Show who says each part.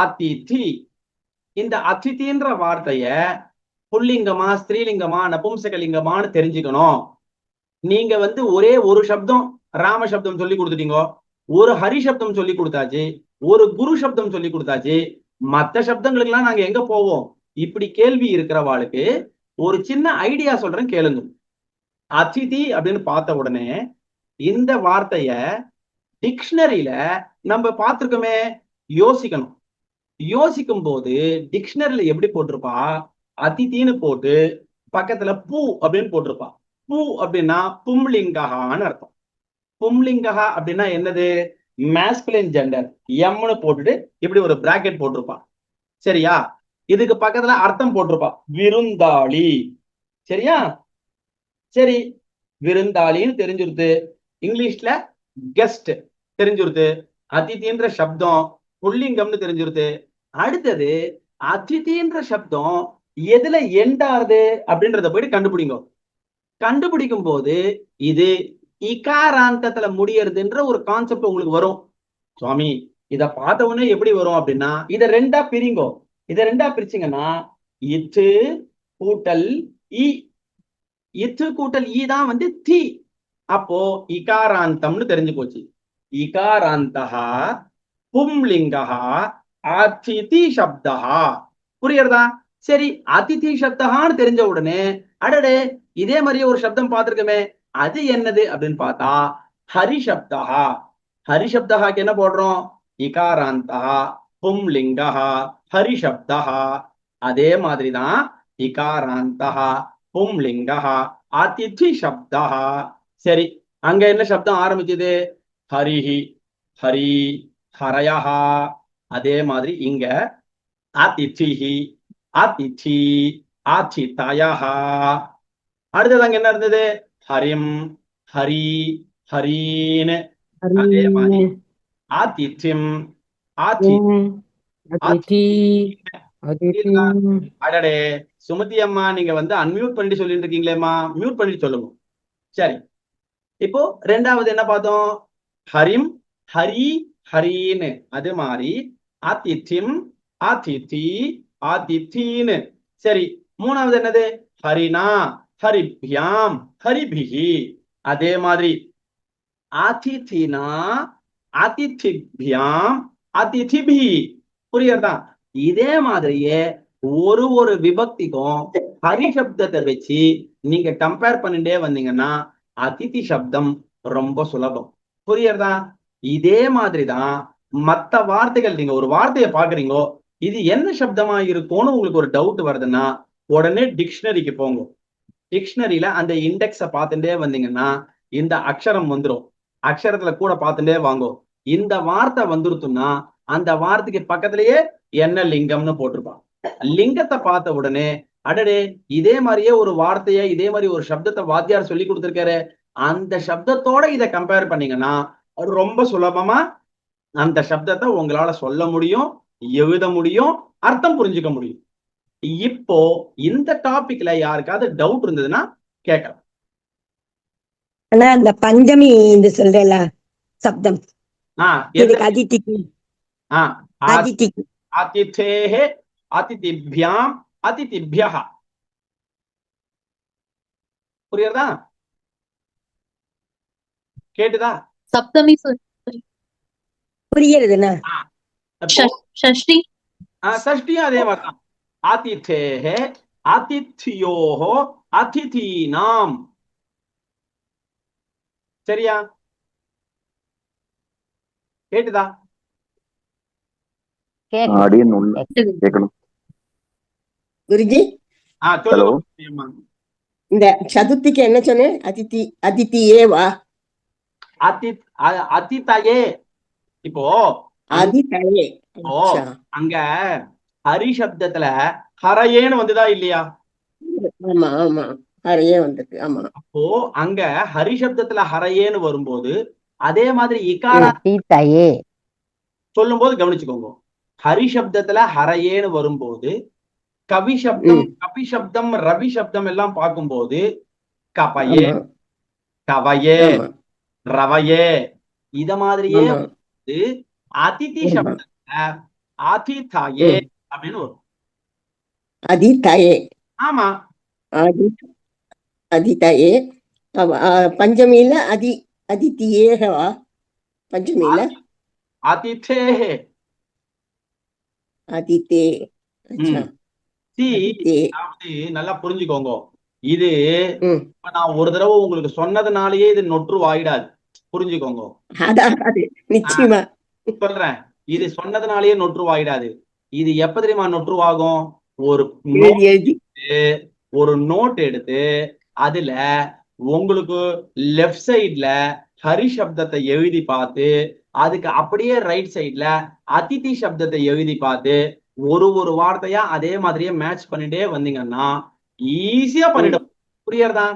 Speaker 1: அதிதி. இந்த அதிதின்ற வார்த்தைய புல்லிங்கமா ஸ்திரீலிங்கமா நபும்சகலிங்கமான்னு தெரிஞ்சுக்கணும். நீங்க ஒரே ஒரு சப்தம் ராம சப்தம் சொல்லி கொடுத்துட்டீங்க, ஒரு ஹரி சப்தம் சொல்லி கொடுத்தாச்சு, ஒரு குரு சப்தம் சொல்லி கொடுத்தாச்சு, மற்ற சப்தங்களுக்கு எல்லாம் நாங்க எங்க போவோம்? இப்படி கேள்வி இருக்கிறவாளுக்கு ஒரு சின்ன ஐடியா சொல்றேன் கேளுங்க. அதிதி அப்படின்னு பார்த்த உடனே இந்த வார்த்தைய டிக்ஷனரியில நம்ம பார்த்திருக்கோமே, யோசிக்கணும். யோசிக்கும் போது டிக்ஷனரியில எப்படி போட்டிருப்பா? அதித்தின்னு போட்டு பக்கத்துல பூ அப்படின்னு போட்டிருப்பா. பூ அப்படின்னா பும்லிங்ககான்னு அர்த்தம். பும்லிங்ககா அப்படின்னா என்னது? Masculine gender. எம்னு போட்டுட்டு இப்படி ஒரு பிராக்கெட் போட்டிருப்பா. சரியா? இதுக்கு பக்கத்துல அர்த்தம் போட்டிருப்பா, விருந்தாளி. சரியா? சரி, விருந்தாளின்னு தெரிஞ்சிருது. இங்கிலீஷ்ல கெஸ்ட் தெரிஞ்சிருது. அதிதின்ற சப்தம் புல்லிங்கம்னு தெரிஞ்சிருது. அடுத்தது அதிதின்ற சப்தம் எதுல எண்டாருது அப்படின்றத போயிட்டு கண்டுபிடிங்க. கண்டுபிடிக்கும் போது இது இகாராந்தத்துல முடியறதுன்ற ஒரு கான்செப்ட் உங்களுக்கு வரும். சுவாமி இத பார்த்த உடனே எப்படி வரும் அப்படின்னா, இத ரெண்டா பிரிங்கோ. இத ரெண்டா பிரிச்சிங்கன்னா இத்து கூட்டல் இ. இத்து கூட்டல் இ தான் தி. அப்போ இகாராந்தம்னு தெரிஞ்சு போச்சு. இகாராந்தஹா பும்லிங்கஹா அதிதி சப்தஹா. புரியுறதா? சரி, அதிதி சப்தஹான்னு தெரிஞ்ச உடனே அடடே இதே மாதிரியே ஒரு சப்தம் பார்த்திருக்கமே, அது என்னது அப்படின்னு பார்த்தா ஹரிசப்தஹா. ஹரிசப்தஹாக்கு என்ன போடுறோம்? இகாராந்தஹா பும்லிங்கஹா ஹரிசப்தஹா. அதே மாதிரிதான் இகாராந்தஹா பும்லிங்கஹா அதிதி சப்தஹா. சரி, அங்க என்ன சப்தம் ஆரம்பிச்சது? ஹரிஹி ஹரி ஹரயஹா. அதே மாதிரி இங்க அதிதிஹி அதிதி அதிதயஹா. அடுத்தது அங்க என்ன இருந்தது? ஹரிம் ஹரி ஹரீன்னு. அதே மாதிரி ஆதித்யம் ஆதி அடடே சுமதி அம்மா, நீங்க அன்மியூட் பண்ணி சொல்லிட்டு இருக்கீங்களேம்மா, மியூட் பண்ணி சொல்லுங்க. சரி, இப்போ ரெண்டாவது என்ன பார்த்தோம்? ஹரிம் ஹரி ஹரின்னு. அது மாதிரி ஆதித்யம் ஆதித்தி ஆதித்தின்னு. சரி, மூணாவது என்னது? ஹரினா ஹரிபியாம் ஹரிபிஹி. அதே மாதிரி ஆதித்தினா ஆதித்திபியாம் ஆதிதிபி. புரியுறதா? இதே மாதிரியே ஒரு ஒரு விபக்திக்கும் ஹரி சப்தத்தை வச்சு நீங்க கம்பேர் பண்ணிட்டே வந்தீங்கன்னா அதிதி சப்தம் ரொம்ப சுலபம். புரியுறதா? இதே மாதிரிதான் மத்த வார்த்தைகள். நீங்க ஒரு வார்த்தையை பாக்குறீங்களோ, இது என்ன சப்தமா இருக்கும்னு உங்களுக்கு ஒரு டவுட் வருதுன்னா உடனே டிக்ஷனரிக்கு போங்க. டிக்ஷனரியில அந்த இண்டெக்ஸை பார்த்துட்டே வந்தீங்கன்னா இந்த அக்ஷரம் வந்துடும். அக்ஷரத்துல கூட பார்த்துட்டே வாங்கோ. இந்த வார்த்தை வந்துருத்துன்னா அந்த வார்த்தைக்கு பக்கத்திலேயே என்ன லிங்கம்னு போட்டிருப்பான். லிங்கத்தை பார்த்த உடனே அடடே இதே மாதிரியே ஒரு வார்த்தைய இதே மாதிரி ஒரு சப்தத்தை வாத்தியார் சொல்லி கொடுத்திருக்காரு, அந்த சப்தத்தோட இதை கம்பேர் பண்ணீங்கன்னா ரொம்ப சுலபமா அந்த சப்தத்தை உங்களால சொல்ல முடியும், எழுத முடியும், அர்த்தம் புரிஞ்சுக்க முடியும். இப்போ இந்த டாபிக்ல யாருக்காவது டவுட் இருந்ததுன்னா கேட்கலாம்.
Speaker 2: ஆனா அந்த பஞ்சமி இந்த சொல்றல சப்தம்
Speaker 1: எந்த?
Speaker 2: அதிதிக்கு அதிதிக்கு
Speaker 1: அதிதேஹே அதிதிபியாம் அதிதிபியஹ. புரியுறதா? கேட்டுதா?
Speaker 3: சப்தமி
Speaker 2: புரியுறதுன்னா
Speaker 3: ஷஷ்டி.
Speaker 1: சஷ்டியும் அதே மாதிரிதான். அதிதேஹே அதித்யோஹோ அதிதீனாம். சரியா? கேட்டுதா?
Speaker 4: கேட்கணும்
Speaker 2: குருஜி.
Speaker 1: ஹலோ,
Speaker 2: இந்த சதுர்த்திக்கு என்ன சொன்னேன்? அதித்தி அதித்தியே வா
Speaker 1: அதிதயே. இப்போ
Speaker 2: அதிதயே.
Speaker 1: அங்க ஹரி சப்தத்துல ஹரையேன்னு வந்துதா இல்லையா?
Speaker 2: ஆமா ஆமா, ஹரையே வந்திருக்கு. ஆமா,
Speaker 1: அப்போ அங்க ஹரி சப்தத்துல ஹரையேன்னு வரும்போது அதே மாதிரி இகாரா சொல்லும் போது கவனிச்சுக்கோங்க. ஹரி சப்தத்துல ஹரையேன்னு வரும்போது கவி சப்தம் ரவி சப்தம் எல்லாம் பார்க்கும்போது கபயே கவையே ரவையே இத மாதிரியே அதிதி சப்தத்துல அதிதாயே
Speaker 2: ம்.
Speaker 1: அப்படின்னு வரும்.
Speaker 2: அதிதயே
Speaker 1: ஆமா,
Speaker 2: ஆதி அதிதயே பஞ்சமியில அதித்தியேகவா பஞ்சமியில
Speaker 1: அதிதேஹே.
Speaker 2: அதித்தே அச்சா
Speaker 1: சி
Speaker 2: அதித்தே
Speaker 1: அதாவது நல்லா புரிஞ்சுக்கோங்க. இது
Speaker 2: ம்
Speaker 1: இப்ப நான் ஒரு தடவை உங்களுக்கு சொன்னதுனாலயே இது நொற்று ஆயிடாது. புரிஞ்சுக்கோங்க.
Speaker 2: அதான் அது நிச்சயமா
Speaker 1: சொல்றேன், இது சொன்னதுனாலயே நொற்றுவாயிடாது. இது எப்ப தெரியுமா நொற்றுவாகும்? ஒரு
Speaker 2: எழுதி எழுதி
Speaker 1: ஒரு நோட் எடுத்து அதுல உங்களுக்கு லெஃப்ட் சைட்ல ஹரி சப்தத்தை எழுதி பார்த்து அதுக்கு அப்படியே ரைட் சைட்ல அதிதி சப்தத்தை எழுதி பார்த்து ஒரு ஒரு வார்த்தையா அதே மாதிரியே மேட்ச் பண்ணிட்டே வந்தீங்கன்னா ஈஸியா பண்ணிடும். புரியறதா?